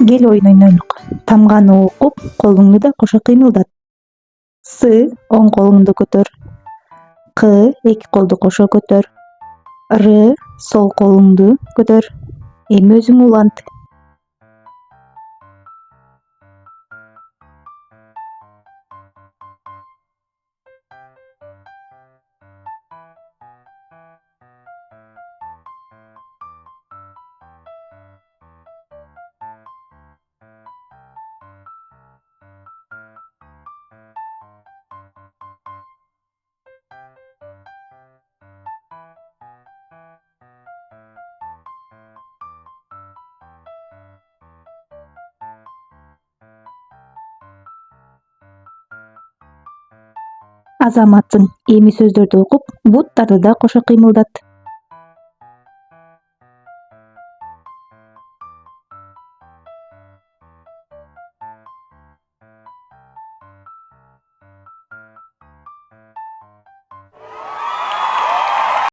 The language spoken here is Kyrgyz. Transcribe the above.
Кел oyun oynaylik. Tamgany okup, kolуңду da koşa kıymıldat. S. Оң kolуңду көтөр. Q. Эки koldu koşa көтөр. R. Sol kolуңду көтөр. Эми өзүң улант. Азаматсың. Эми сөздөрдү окуп, буттарды да koşa кыймылдат.